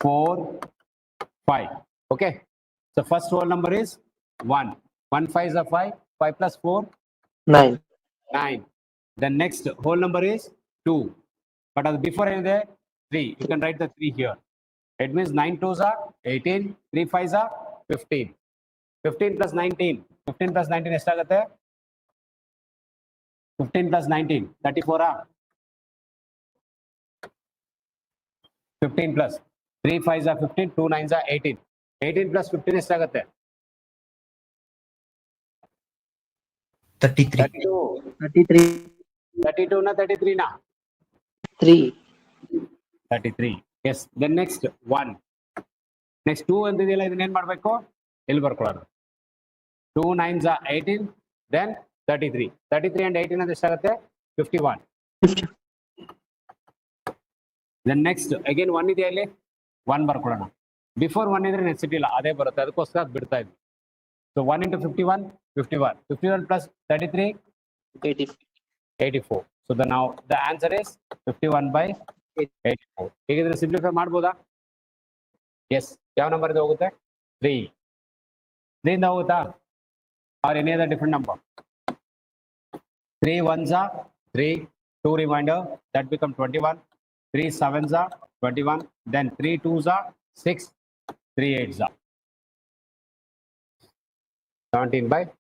4, 5. Okay. So first whole number is 1. 1 5 is a 5. 5 plus 4, 9. 9. The next whole number is 2. But before any there, 3. You can write the 3 here. It means 9 2s are 18. 3 5s are 15. 15 plus 19. 15 plus 19 ಎಷ್ಟಾಗುತ್ತೆ? 15 plus 19. 34 ಆ? 15 plus 3 5s are 15. 2 9s are 18. 18 plus 15 ಎಷ್ಟಾಗುತ್ತೆ? 33. 32. 33. 32 na 33 na? 3. 33. Yes. Then next 1. Next 2 ಅಂತಿದೆಯಲ್ಲ ಇದನ್ನ ಏನು ಮಾಡಬೇಕು? ಇಲ್ಲಿ ಬರ್ಕೊಳ್ಳೋದು. 2 9s are 18. Then 33. 33 and 18 ಅಂದ್ರೆ ಎಷ್ಟಾಗುತ್ತೆ? 51. Then next again 1 ಇದೆಯಾ ಇಲ್ಲಿ? 1 ಬರ್ಕೊಳ್ಳೋಣ. ಬಿಫೋರ್ 1 ಇದ್ರೆ ನೆಕ್ಸ್ಟ್ ಇಲ್ಲ ಅದೇ ಬರುತ್ತೆ ಅದಕ್ಕೋಸ್ಕರ ಅದು ಬಿಡ್ತಾ ಇದ್ವಿ. So 1 into 51, 51. 51 plus 33, 84. So now the answer is 51 by 84. ಹೇಗಿದ್ರೆ simplify ಮಾಡ್ಬೋದಾ? ಎಸ್. ಯಾವ ನಂಬರ್ ಇಂದ ಹೋಗುತ್ತೆ? 3. 3 ಇಂದ ಹೋಗುತ್ತಾ? Or any other different number? 3 1s are 3, 2 remainder, that become 21. 3 7s are 21. Then 3 2s are 6, 3 8s are 17 by